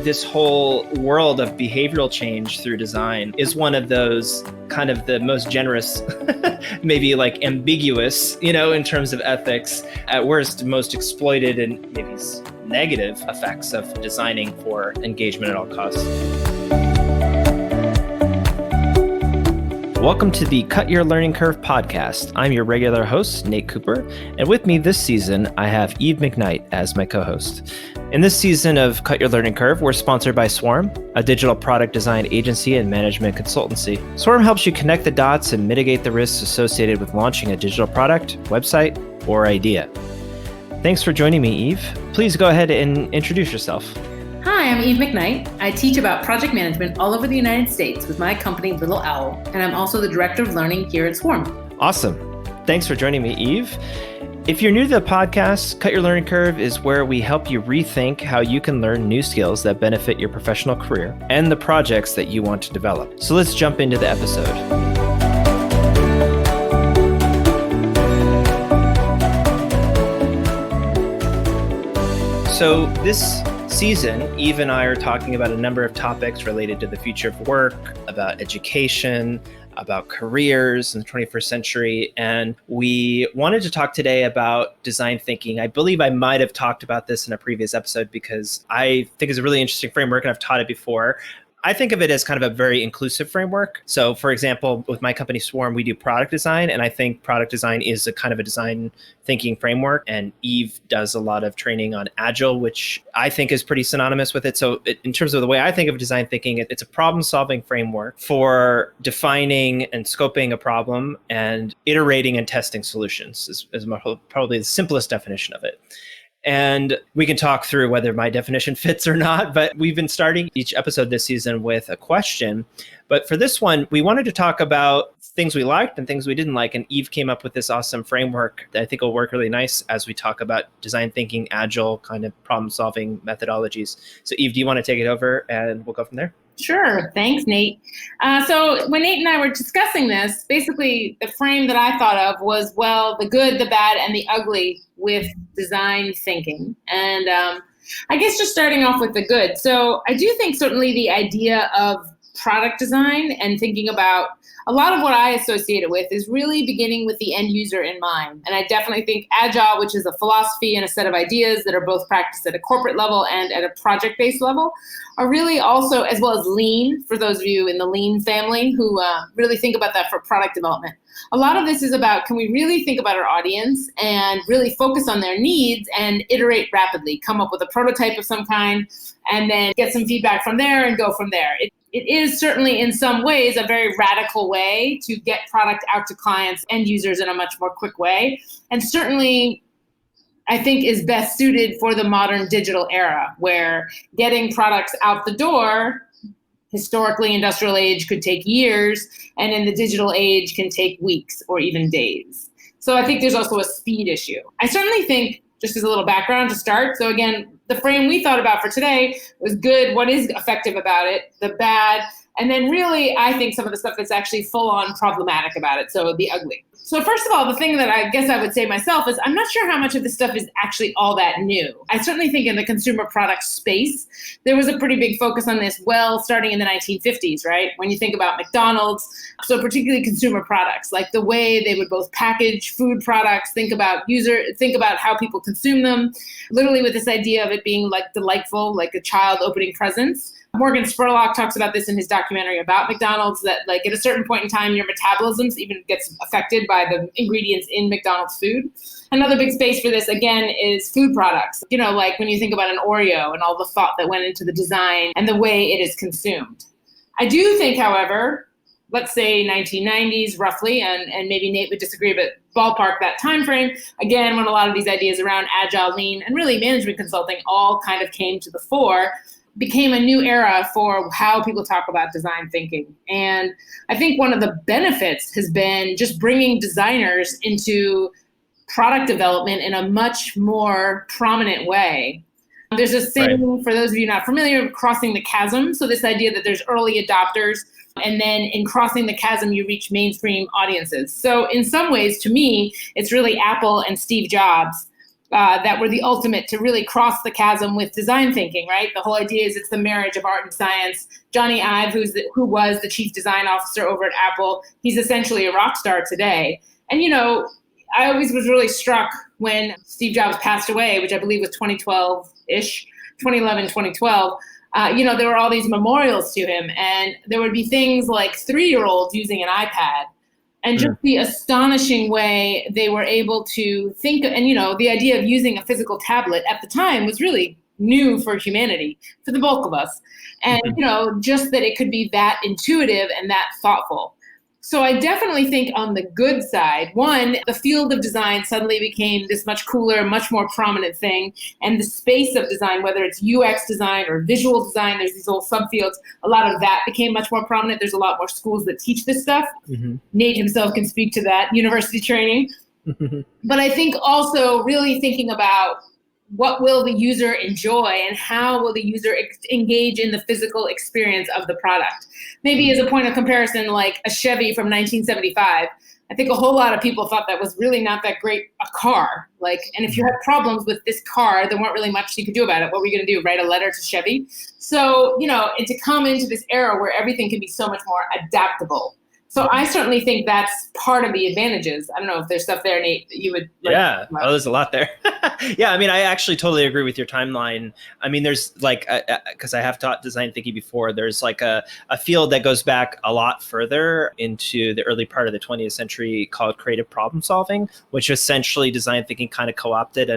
This whole world of behavioral change through design is one of those kind of the most generous, maybe like ambiguous, in terms of ethics, at worst, most exploited and maybe negative effects of designing for engagement at all costs. Welcome to the Cut Your Learning Curve podcast. I'm your regular host, Nate Cooper, and with me this season, I have Eve McKnight as my co-host. In this season of Cut Your Learning Curve, we're sponsored by Swarm, a digital product design agency and management consultancy. Swarm helps you connect the dots and mitigate the risks associated with launching a digital product, website, or idea. Thanks for joining me, Eve. Please go ahead and introduce yourself. Hi, I'm Eve McKnight. I teach about project management all over the United States with my company, Little Owl, and I'm also the Director of Learning here at Swarm. Awesome. Thanks for joining me, Eve. If you're new to the podcast, Cut Your Learning Curve is where we help you rethink how you can learn new skills that benefit your professional career and the projects that you want to develop. So let's jump into the episode. So this season, Eve and I are talking about a number of topics related to the future of work, about education, about careers in the 21st century. And we wanted to talk today about design thinking. I believe I might have talked about this in a previous episode because I think it's a really interesting framework and I've taught it before. I think of it as kind of a very inclusive framework. So for example, with my company Swarm, we do product design. And I think product design is a kind of a design thinking framework. And Eve does a lot of training on Agile, which I think is pretty synonymous with it. So in terms of the way I think of design thinking, it's a problem solving framework for defining and scoping a problem and iterating and testing solutions is probably the simplest definition of it. And we can talk through whether my definition fits or not, but we've been starting each episode this season with a question. But for this one, we wanted to talk about things we liked and things we didn't like. And Eve came up with this awesome framework that I think will work really nice as we talk about design thinking, agile kind of problem solving methodologies. So Eve, do you want to take it over and we'll go from there? Sure. Thanks, Nate. So when Nate and I were discussing this, basically the frame that I thought of was, well, the good, the bad, and the ugly with design thinking. And I guess just starting off with the good. So I do think certainly the idea of product design and thinking about a lot of what I associate it with is really beginning with the end user in mind. And I definitely think Agile, which is a philosophy and a set of ideas that are both practiced at a corporate level and at a project-based level, are really also, as well as Lean, for those of you in the Lean family who really think about that for product development. A lot of this is about, can we really think about our audience and really focus on their needs and iterate rapidly, come up with a prototype of some kind, and then get some feedback from there and go from there. It is certainly in some ways a very radical way to get product out to clients and users in a much more quick way. And certainly, I think is best suited for the modern digital era where getting products out the door, historically industrial age could take years, and in the digital age can take weeks or even days. So I think there's also a speed issue. I certainly think, just as a little background to start, so again, the frame we thought about for today was good, what is effective about it, the bad, and then really, I think some of the stuff that's actually full-on problematic about it, so the ugly. So first of all, the thing that I guess I would say myself is I'm not sure how much of this stuff is actually all that new. I certainly think in the consumer product space, there was a pretty big focus on this, starting in the 1950s, right? When you think about McDonald's, so particularly consumer products, like the way they would both package food products, think about how people consume them, literally with this idea of it being like delightful, like a child opening presents. Morgan Spurlock talks about this in his documentary about McDonald's, that like at a certain point in time, your metabolism even gets affected by the ingredients in McDonald's food. Another big space for this, again, is food products. Like when you think about an Oreo and all the thought that went into the design and the way it is consumed. I do think, however, let's say 1990s roughly, and maybe Nate would disagree, but ballpark that time frame, again, when a lot of these ideas around Agile, Lean, and really management consulting all kind of came to the fore, became a new era for how people talk about design thinking. And I think one of the benefits has been just bringing designers into product development in a much more prominent way. There's this thing, for those of you not familiar, crossing the chasm. So this idea that there's early adopters, and then in crossing the chasm, you reach mainstream audiences. So in some ways, to me, it's really Apple and Steve Jobs that were the ultimate to really cross the chasm with design thinking, right? The whole idea is it's the marriage of art and science. Johnny Ive, who was the chief design officer over at Apple, he's essentially a rock star today. And, I always was really struck when Steve Jobs passed away, which I believe was 2012-ish, 2011, 2012. There were all these memorials to him, and there would be things like 3-year-olds using an iPad. And just the astonishing way they were able to think, and, the idea of using a physical tablet at the time was really new for humanity, for the bulk of us. And, just that it could be that intuitive and that thoughtful. So I definitely think on the good side, one, the field of design suddenly became this much cooler, much more prominent thing. And the space of design, whether it's UX design or visual design, there's these whole subfields, a lot of that became much more prominent. There's a lot more schools that teach this stuff. Nate himself can speak to that, university training. But I think also really thinking about what will the user enjoy and how will the user engage in the physical experience of the product. Maybe as a point of comparison, like a Chevy from 1975, I think a whole lot of people thought that was really not that great a car. And if you had problems with this car, there weren't really much you could do about it. What were you going to do? Write a letter to Chevy? So, and to come into this era where everything can be so much more adaptable. So I certainly think that's part of the advantages. I don't know if there's stuff there, Nate, that you would like Yeah, to talk about. there's a lot there. Yeah, I actually totally agree with your timeline. There's because I have taught design thinking before, there's a field that goes back a lot further into the early part of the 20th century called creative problem solving, which essentially design thinking kind of co-opted.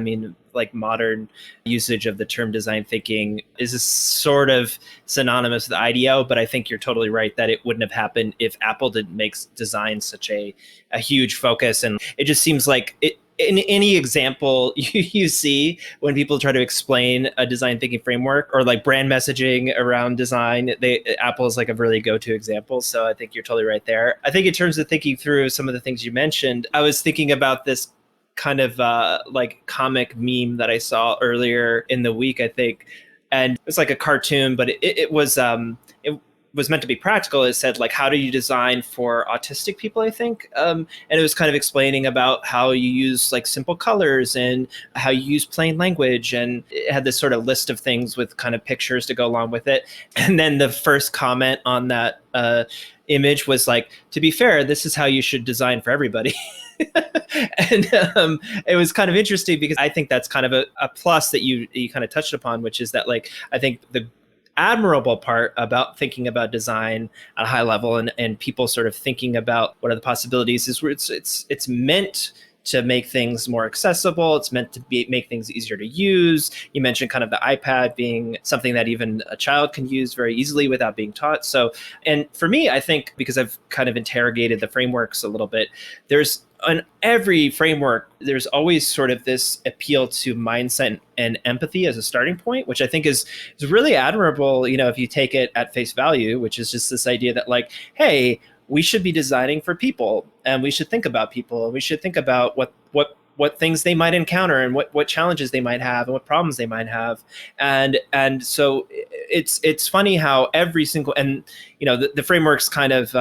Modern usage of the term design thinking is sort of synonymous with IDEO, but I think you're totally right that it wouldn't have happened if Apple didn't make design such a huge focus. And it just seems like in any example you see when people try to explain a design thinking framework or brand messaging around design, Apple is a really go-to example. So I think you're totally right there. I think in terms of thinking through some of the things you mentioned, I was thinking about this kind of comic meme that I saw earlier in the week, I think. And it's a cartoon, but it was meant to be practical. It said how do you design for autistic people, I think. And it was kind of explaining about how you use simple colors and how you use plain language. And it had this sort of list of things with kind of pictures to go along with it. And then the first comment on that image was to be fair, this is how you should design for everybody. And it was kind of interesting because I think that's kind of a plus that you kind of touched upon, which is that I think the admirable part about thinking about design at a high level and people sort of thinking about what are the possibilities is where it's meant to make things more accessible. It's meant to make things easier to use. You mentioned kind of the iPad being something that even a child can use very easily without being taught. So, and for me, I think because I've kind of interrogated the frameworks a little bit, on every framework, there's always sort of this appeal to mindset and empathy as a starting point, which I think is really admirable, if you take it at face value, which is just this idea that hey, we should be designing for people and we should think about people and we should think about what things they might encounter and what challenges they might have and what problems they might have. And so it's funny how every single, and the frameworks kind of,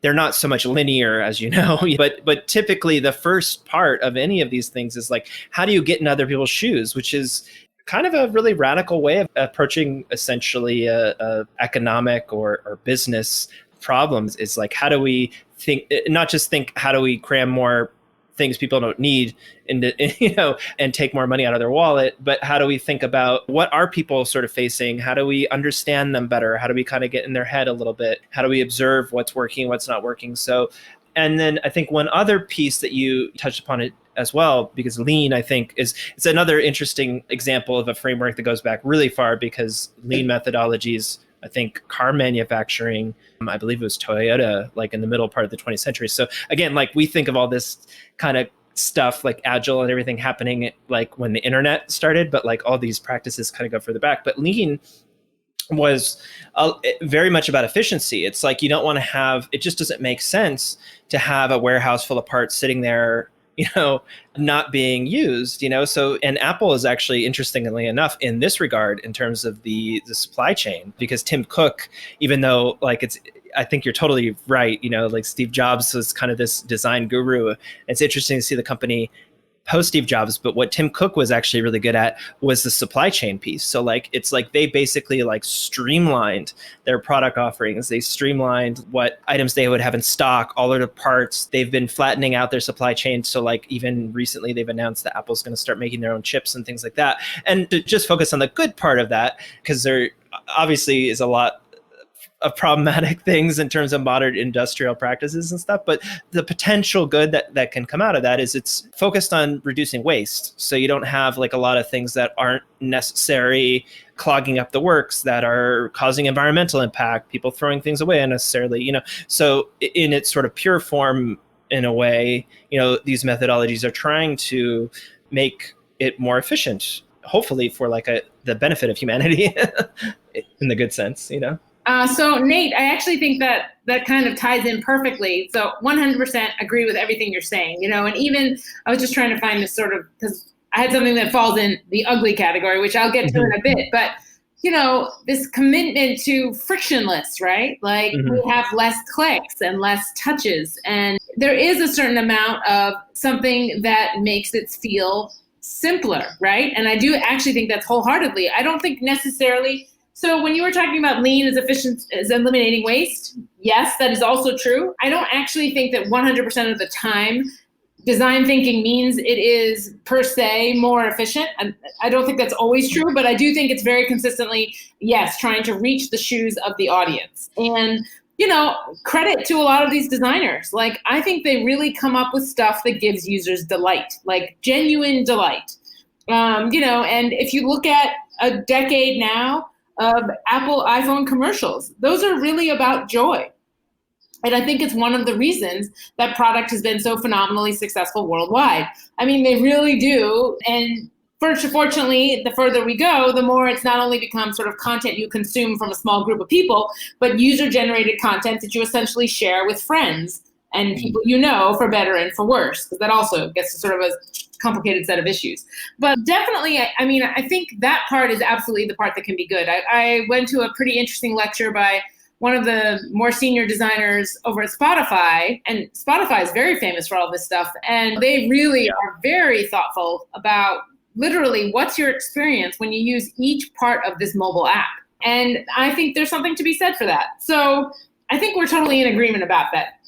they're not so much linear, as you know, but typically the first part of any of these things is how do you get in other people's shoes, which is kind of a really radical way of approaching essentially a economic or business problems. Is how do we think, not just think, how do we cram more things people don't need into, and take more money out of their wallet, but how do we think about what are people sort of facing? How do we understand them better? How do we kind of get in their head a little bit? How do we observe what's working, what's not working? So, and then I think one other piece that you touched upon it as well, because lean, I think it's another interesting example of a framework that goes back really far, because lean methodologies, I think car manufacturing, I believe it was Toyota, in the middle part of the 20th century. So again, we think of all this kind of stuff agile and everything happening when the internet started, but all these practices kind of go further back. But lean was very much about efficiency. It's you don't want to have, it just doesn't make sense to have a warehouse full of parts sitting there not being used, so, and Apple is actually, interestingly enough, in this regard, in terms of the supply chain, because Tim Cook, even though I think you're totally right, Steve Jobs was kind of this design guru. It's interesting to see the company post Steve Jobs, but what Tim Cook was actually really good at was the supply chain piece. So like, it's like they basically like streamlined their product offerings. They streamlined what items they would have in stock, all of the parts. They've been flattening out their supply chain. So like even recently they've announced that Apple's going to start making their own chips and things like that. And to just focus on the good part of that, because there obviously is a lot of problematic things in terms of modern industrial practices and stuff. But the potential good that can come out of that is it's focused on reducing waste. So you don't have like a lot of things that aren't necessary clogging up the works, that are causing environmental impact, people throwing things away unnecessarily, So in its sort of pure form, in a way, these methodologies are trying to make it more efficient, hopefully for like the benefit of humanity in the good sense, So Nate, I actually think that kind of ties in perfectly. So 100% agree with everything you're saying, and even I was just trying to find this sort of, because I had something that falls in the ugly category, which I'll get to in a bit, but this commitment to frictionless, right? Like we have less clicks and less touches, and there is a certain amount of something that makes it feel simpler, right? And I do actually think that's wholeheartedly. I don't think necessarily. So when you were talking about lean as efficient as eliminating waste, yes, that is also true. I don't actually think that 100% of the time design thinking means it is per se more efficient. And I don't think that's always true, but I do think it's very consistently, yes, trying to reach the shoes of the audience. And, credit to a lot of these designers. Like, I think they really come up with stuff that gives users delight, like genuine delight. And if you look at a decade now of Apple iPhone commercials, those are really about joy. And I think it's one of the reasons that product has been so phenomenally successful worldwide. I mean, they really do. And fortunately, the further we go, the more it's not only becomes sort of content you consume from a small group of people, but user-generated content that you essentially share with friends and people for better and for worse, because that also gets to sort of a complicated set of issues. But definitely, I think that part is absolutely the part that can be good. I went to a pretty interesting lecture by one of the more senior designers over at Spotify, and Spotify is very famous for all this stuff, and they really are very thoughtful about literally what's your experience when you use each part of this mobile app. And I think there's something to be said for that. So I think we're totally in agreement about that.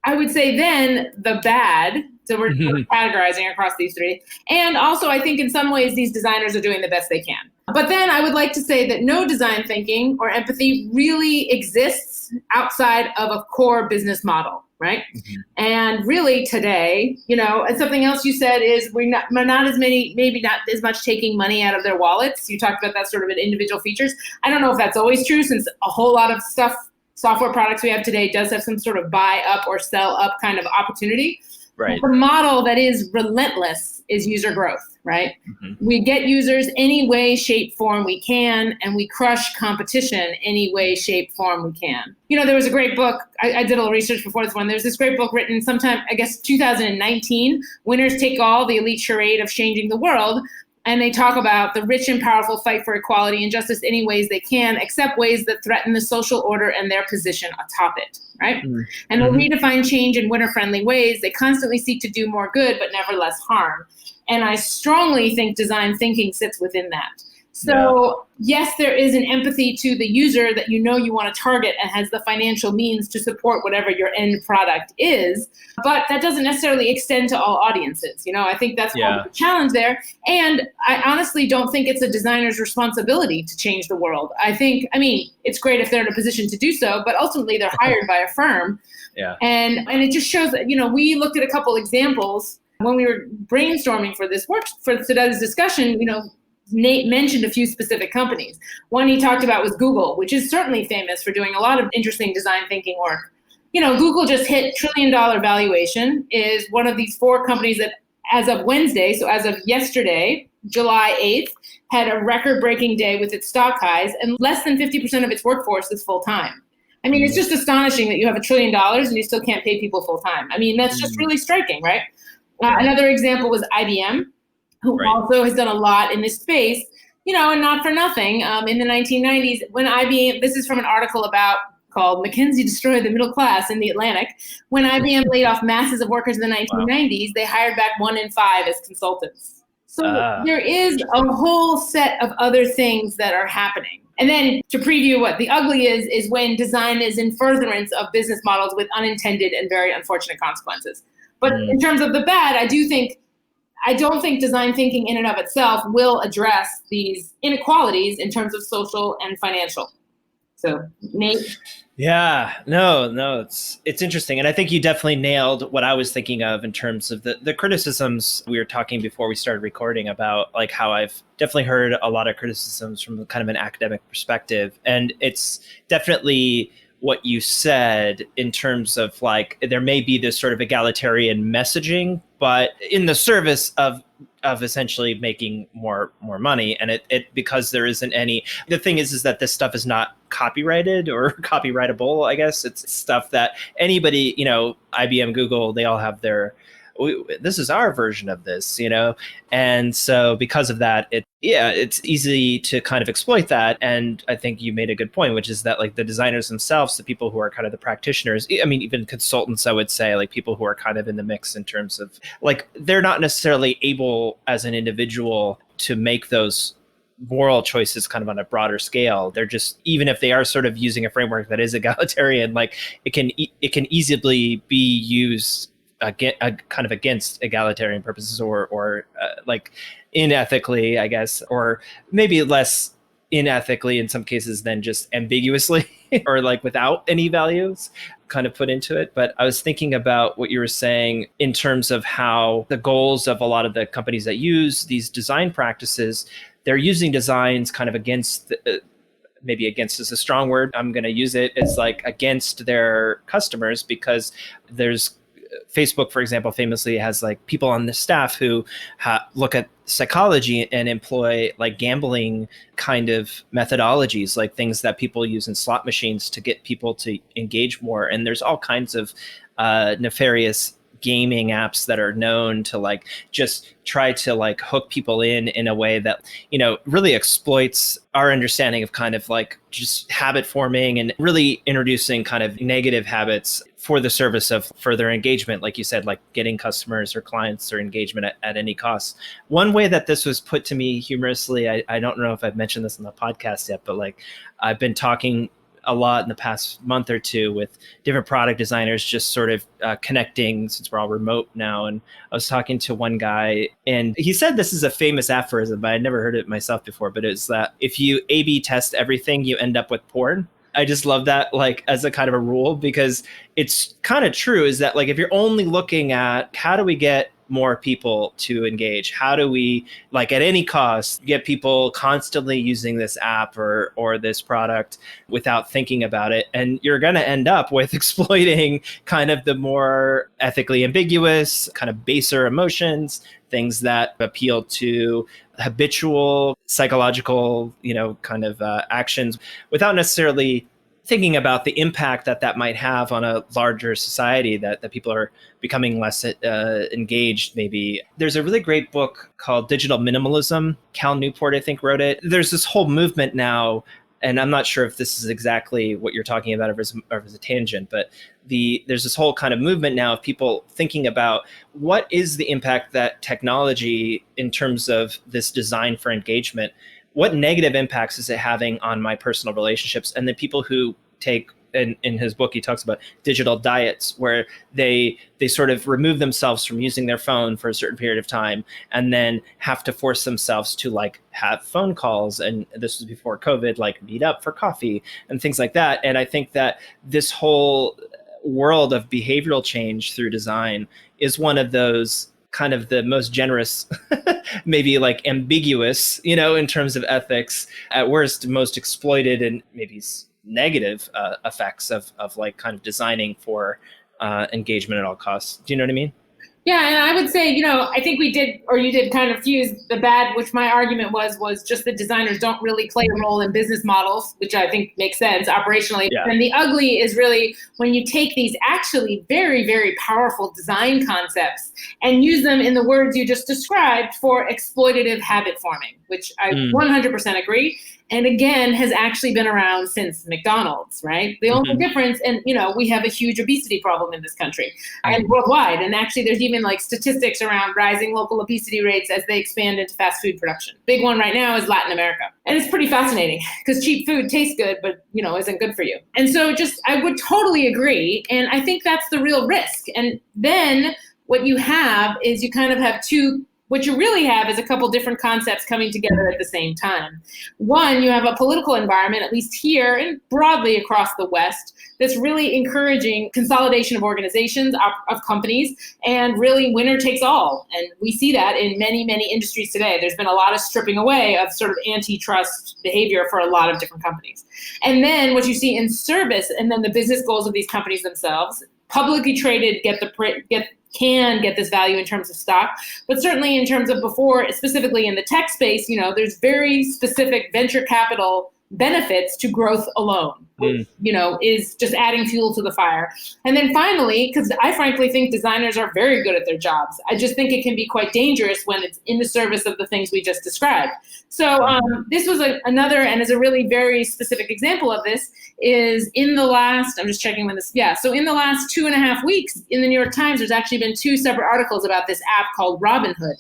I would say then the bad, so we're categorizing across these three. And also I think in some ways these designers are doing the best they can. But then I would like to say that no design thinking or empathy really exists outside of a core business model, right? And really today, and something else you said is we're not as many, maybe not as much taking money out of their wallets. You talked about that sort of in individual features. I don't know if that's always true, since a whole lot of software products we have today does have some sort of buy up or sell up kind of opportunity. Right. The model that is relentless is user growth, right? We get users any way, shape, form we can, and we crush competition any way, shape, form we can. There was a great book, I did a little research before this one. There's this great book written sometime, I guess 2019, Winners Take All, the elite charade of changing the world. And they talk about the rich and powerful fight for equality and justice any ways they can, except ways that threaten the social order and their position atop it, right? And they redefine change in winner-friendly ways. They constantly seek to do more good, but never less harm. And I strongly think design thinking sits within that. So yes, there is an empathy to the user that you want to target and has the financial means to support whatever your end product is, but that doesn't necessarily extend to all audiences. I think that's part of the challenge there. And I honestly don't think it's a designer's responsibility to change the world. I mean, it's great if they're in a position to do so, but ultimately they're hired by a firm. And it just shows that, we looked at a couple examples when we were brainstorming for this work, for today's discussion. Nate mentioned a few specific companies. One he talked about was Google, which is certainly famous for doing a lot of interesting design thinking work. Google just hit $1 trillion valuation, is one of these 4 companies that as of Wednesday, so as of yesterday, July 8th, had a record-breaking day with its stock highs, and less than 50% of its workforce is full-time. I mean, it's just astonishing that you have $1 trillion and you still can't pay people full-time. I mean, that's just really striking, right? Another example was IBM, who also has done a lot in this space, and not for nothing. In the 1990s, when IBM, this is from an article about called McKinsey Destroyed the Middle Class in the Atlantic. When IBM laid off masses of workers in the 1990s, they hired back 1 in 5 as consultants. So there is a whole set of other things that are happening. And then to preview what the ugly is when design is in furtherance of business models with unintended and very unfortunate consequences. But in terms of the bad, I don't think design thinking in and of itself will address these inequalities in terms of social and financial. So, Nate? Yeah, no, it's interesting. And I think you definitely nailed what I was thinking of in terms of the criticisms we were talking before we started recording about, like how I've definitely heard a lot of criticisms from kind of an academic perspective. And it's definitely what you said in terms of like, there may be this sort of egalitarian messaging, but in the service of essentially making more money. And it because there isn't any, the thing is that this stuff is not copyrighted or copyrightable, I guess. It's stuff that anybody, IBM, Google, they all have this is our version of this, And so because of that, it's easy to kind of exploit that. And I think you made a good point, which is that like the designers themselves, the people who are kind of the practitioners, I mean, even consultants, I would say, like people who are kind of in the mix in terms of like, they're not necessarily able as an individual to make those moral choices kind of on a broader scale. They're just, even if they are sort of using a framework that is egalitarian, like it can easily be used kind of against egalitarian purposes or like unethically, I guess, or maybe less unethically in some cases than just ambiguously or like without any values kind of put into it. But I was thinking about what you were saying in terms of how the goals of a lot of the companies that use these design practices, they're using designs kind of against maybe against is a strong word. I'm going to use it as like against their customers, because there's Facebook, for example, famously has like people on the staff who look at psychology and employ like gambling kind of methodologies, like things that people use in slot machines to get people to engage more. And there's all kinds of nefarious gaming apps that are known to like just try to like hook people in a way that, really exploits our understanding of kind of like just habit forming and really introducing kind of negative habits for the service of further engagement, like you said, like getting customers or clients or engagement at any cost. One way that this was put to me humorously, I don't know if I've mentioned this on the podcast yet, but like I've been talking a lot in the past month or two with different product designers, just sort of connecting since we're all remote now. And I was talking to one guy and he said this is a famous aphorism, but I'd never heard it myself before, but it's that if you A/B test everything, you end up with porn. I just love that, like, as a kind of a rule, because it's kind of true, is that like if you're only looking at how do we get more people to engage, how do we like at any cost get people constantly using this app or this product without thinking about it, and you're going to end up with exploiting kind of the more ethically ambiguous, kind of baser emotions, things that appeal to habitual psychological, kind of actions without necessarily thinking about the impact that might have on a larger society, that people are becoming less engaged, maybe. There's a really great book called Digital Minimalism. Cal Newport, I think, wrote it. There's this whole movement now, and I'm not sure if this is exactly what you're talking about or if it's a tangent, but there's this whole kind of movement now of people thinking about what is the impact that technology, in terms of this design for engagement, what negative impacts is it having on my personal relationships? And the people who take, in his book, he talks about digital diets, where they sort of remove themselves from using their phone for a certain period of time and then have to force themselves to like have phone calls. And this was before COVID, like meet up for coffee and things like that. And I think that this whole world of behavioral change through design is one of those kind of the most generous, maybe like ambiguous, in terms of ethics, at worst, most exploited and maybe negative effects of like kind of designing for engagement at all costs. Do you know what I mean? Yeah, and I would say, I think we did, or you did kind of fuse the bad, which my argument was just that designers don't really play a role in business models, which I think makes sense operationally. Yeah. And the ugly is really when you take these actually very, very powerful design concepts and use them in the words you just described for exploitative habit forming, which I 100% agree. and again, has actually been around since McDonald's, right? The only difference, and we have a huge obesity problem in this country and worldwide. And actually, there's even like statistics around rising local obesity rates as they expand into fast food production. Big one right now is Latin America. And it's pretty fascinating because cheap food tastes good, but isn't good for you. And so I would totally agree. And I think that's the real risk. And then what you have is you kind of have what you really have is a couple different concepts coming together at the same time. One, you have a political environment, at least here and broadly across the West, that's really encouraging consolidation of organizations, of companies, and really winner takes all. And we see that in many, many industries today. There's been a lot of stripping away of sort of antitrust behavior for a lot of different companies. And then what you see in service, and then the business goals of these companies themselves, publicly traded can get this value in terms of stock, but certainly in terms of before, specifically in the tech space, there's very specific venture capital benefits to growth alone, which, is just adding fuel to the fire. And then finally, because I frankly think designers are very good at their jobs, I just think it can be quite dangerous when it's in the service of the things we just described. So this was another, and is a really very specific example of this, is in the last, I'm just checking when this, so in the last 2.5 weeks in the New York Times, there's actually been 2 separate articles about this app called Robinhood.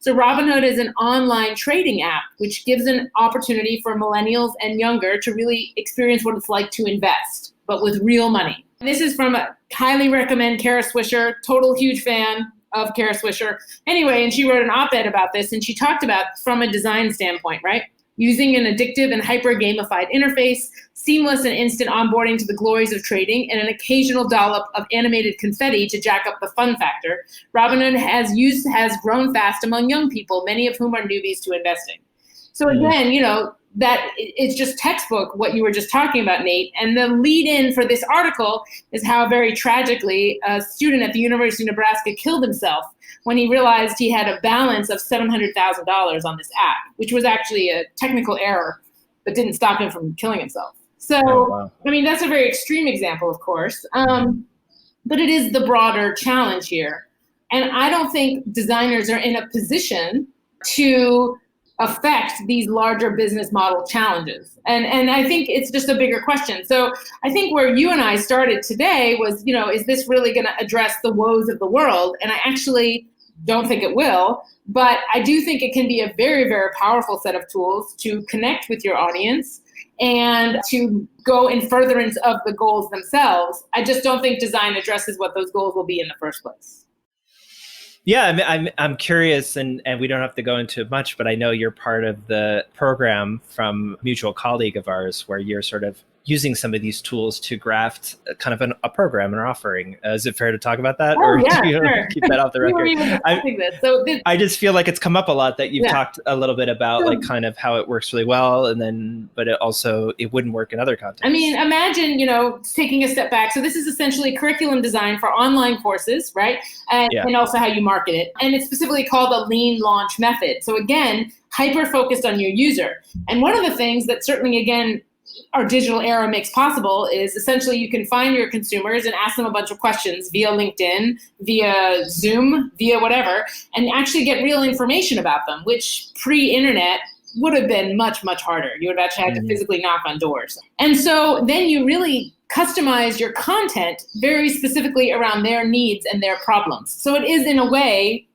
So Robinhood is an online trading app, which gives an opportunity for millennials and younger to really experience what it's like to invest, but with real money. And this is from highly recommend Kara Swisher, total huge fan of Kara Swisher. Anyway, and she wrote an op-ed about this, and she talked about from a design standpoint, right? Using an addictive and hyper-gamified interface, seamless and instant onboarding to the glories of trading, and an occasional dollop of animated confetti to jack up the fun factor, Robinhood has grown fast among young people, many of whom are newbies to investing. So again, that it's just textbook what you were just talking about, Nate. And the lead-in for this article is how very tragically a student at the University of Nebraska killed himself when he realized he had a balance of $700,000 on this app, which was actually a technical error, but didn't stop him from killing himself. So, I mean, that's a very extreme example, of course, but it is the broader challenge here. And I don't think designers are in a position to affect these larger business model challenges. And I think it's just a bigger question. So I think where you and I started today was, is this really going to address the woes of the world? And I actually don't think it will, but I do think it can be a very, very powerful set of tools to connect with your audience and to go in furtherance of the goals themselves. I just don't think design addresses what those goals will be in the first place. Yeah, I'm curious, and we don't have to go into much, but I know you're part of the program from a mutual colleague of ours where you're sort of using some of these tools to graft kind of a program and offering. Is it fair to talk about that? Or do you sure. keep that off the record? We were even discussing this. I just feel like it's come up a lot that you've talked a little bit about like kind of how it works really well, and then, but it wouldn't work in other contexts. I mean, imagine, taking a step back. So this is essentially curriculum design for online courses, right? And also how you market it. And it's specifically called a lean launch method. So again, hyper-focused on your user. And one of the things that certainly, again, our digital era makes possible is essentially you can find your consumers and ask them a bunch of questions via LinkedIn, via Zoom, via whatever, and actually get real information about them, which pre-internet would have been much, much harder. You would have actually had to physically knock on doors. And so then you really customize your content very specifically around their needs and their problems. So it is, in a way,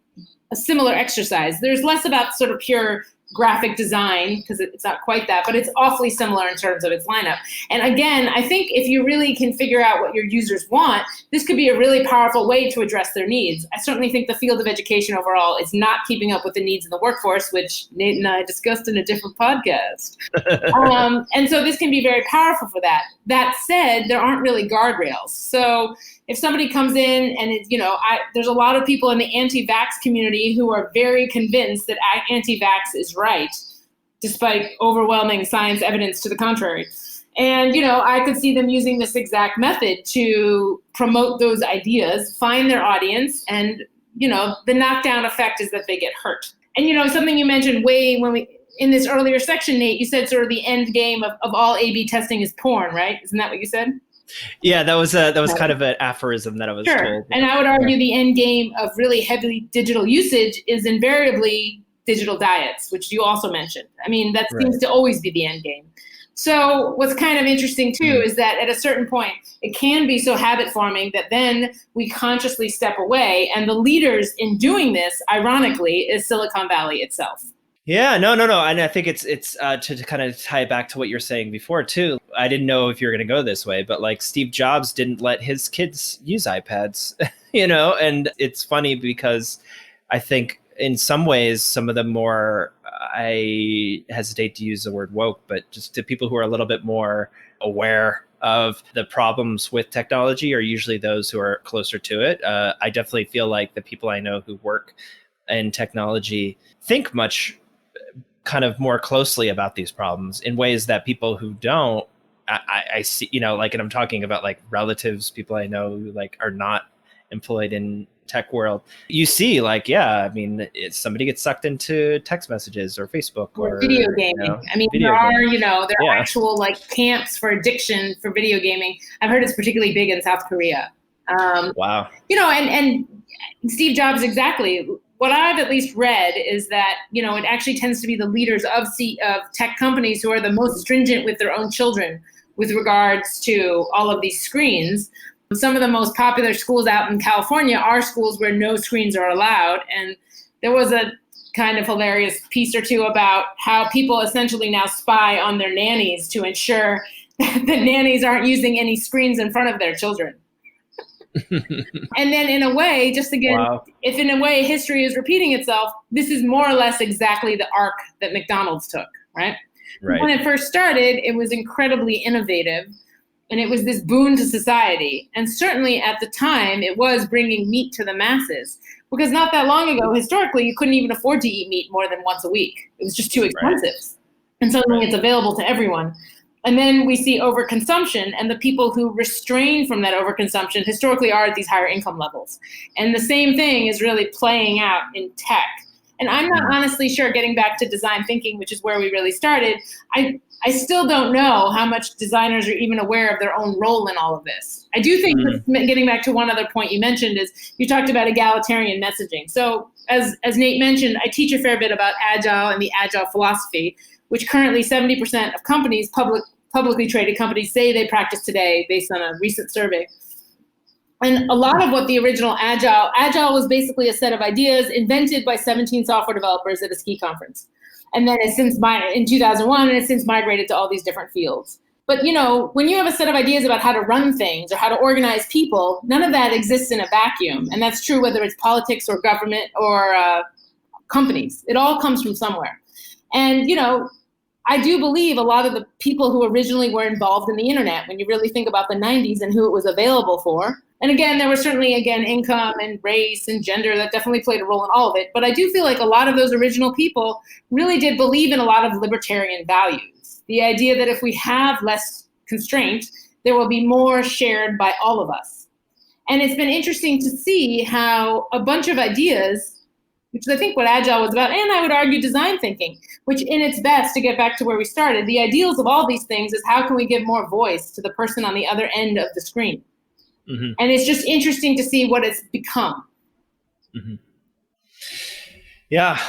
a similar exercise. There's less about sort of pure graphic design, because it's not quite that, but it's awfully similar in terms of its lineup. And again, I think if you really can figure out what your users want, this could be a really powerful way to address their needs. I certainly think the field of education overall is not keeping up with the needs of the workforce, which Nate and I discussed in a different podcast. And so this can be very powerful for that. That said, there aren't really guardrails. So if somebody comes in and there's a lot of people in the anti-vax community who are very convinced that anti-vax is right, despite overwhelming science evidence to the contrary. And, I could see them using this exact method to promote those ideas, find their audience, and, the knockdown effect is that they get hurt. And, something you mentioned in this earlier section, Nate, you said sort of the end game of all A/B testing is porn, right? Isn't that what you said? Yeah, that was kind of an aphorism that I was told. And I would argue the end game of really heavy digital usage is invariably digital diets, which you also mentioned. I mean, that Right. seems to always be the end game. So what's kind of interesting too is that at a certain point, it can be so habit forming that then we consciously step away. And the leaders in doing this, ironically, is Silicon Valley itself. Yeah, no. And I think it's to kind of tie it back to what you're saying before too. I didn't know if you were going to go this way, but like Steve Jobs didn't let his kids use iPads, and it's funny because I think in some ways, some of the more, I hesitate to use the word woke, but just to people who are a little bit more aware of the problems with technology are usually those who are closer to it. I definitely feel like the people I know who work in technology think much kind of more closely about these problems in ways that people who don't, I see, like, and I'm talking about like relatives, people I know who like are not employed in tech world. You see, like, yeah, I mean, somebody gets sucked into text messages or Facebook or video gaming. I mean, there are actual like camps for addiction for video gaming. I've heard it's particularly big in South Korea. Wow. And Steve Jobs, exactly. What I've at least read is that, it actually tends to be the leaders of tech companies who are the most stringent with their own children with regards to all of these screens. Some of the most popular schools out in California are schools where no screens are allowed. And there was a kind of hilarious piece or two about how people essentially now spy on their nannies to ensure that the nannies aren't using any screens in front of their children. And then in a way, just again, wow. If in a way history is repeating itself, this is more or less exactly the arc that McDonald's took, right? When it first started, it was incredibly innovative. And it was this boon to society. And certainly at the time, it was bringing meat to the masses. Because not that long ago, historically, you couldn't even afford to eat meat more than once a week. It was just too expensive. Right. And suddenly it's available to everyone. And then we see overconsumption, and the people who restrain from that overconsumption historically are at these higher income levels. And the same thing is really playing out in tech. And I'm not honestly sure, getting back to design thinking, which is where we really started, I still don't know how much designers are even aware of their own role in all of this. I do think, getting back to one other point you mentioned, is you talked about egalitarian messaging. So as Nate mentioned, I teach a fair bit about Agile and the Agile philosophy, which currently 70% of companies, publicly traded companies, say they practice today based on a recent survey. And a lot of what the original Agile was basically a set of ideas invented by 17 software developers at a ski conference. And then it's in 2001, and it's since migrated to all these different fields. But, when you have a set of ideas about how to run things or how to organize people, none of that exists in a vacuum. And that's true whether it's politics or government or companies. It all comes from somewhere. And, I do believe a lot of the people who originally were involved in the internet, when you really think about the 90s and who it was available for, and again, there was certainly, income and race and gender that definitely played a role in all of it. But I do feel like a lot of those original people really did believe in a lot of libertarian values. The idea that if we have less constraint, there will be more shared by all of us. And it's been interesting to see how a bunch of ideas, which is I think what Agile was about, and I would argue design thinking, which in its best, to get back to where we started, the ideals of all these things is how can we give more voice to the person on the other end of the screen? Mm-hmm. And it's just interesting to see what it's become. Mm-hmm. Yeah,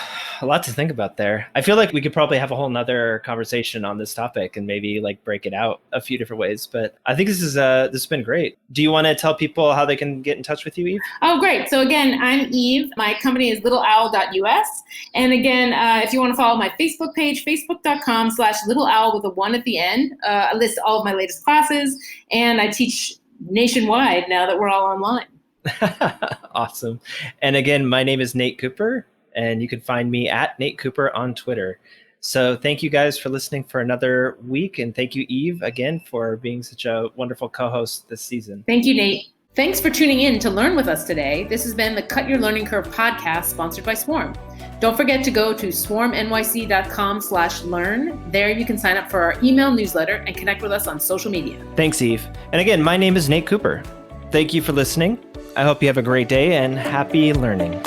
a lot to think about there. I feel like we could probably have a whole nother conversation on this topic and maybe like break it out a few different ways. But I think this has been great. Do you want to tell people how they can get in touch with you, Eve? Oh, great. So again, I'm Eve. My company is littleowl.us. And again, if you want to follow my Facebook page, facebook.com/littleowl with a 1 at the end. I list all of my latest classes, and I teach nationwide now that we're all online. Awesome. And again, my name is Nate Cooper, and you can find me at Nate Cooper on Twitter. So thank you guys for listening for another week. And thank you, Eve, again, for being such a wonderful co-host this season. Thank you, Nate. Thanks for tuning in to learn with us today. This has been the Cut Your Learning Curve podcast sponsored by Swarm. Don't forget to go to swarmnyc.com/learn. There you can sign up for our email newsletter and connect with us on social media. Thanks, Eve. And again, my name is Nate Cooper. Thank you for listening. I hope you have a great day and happy learning.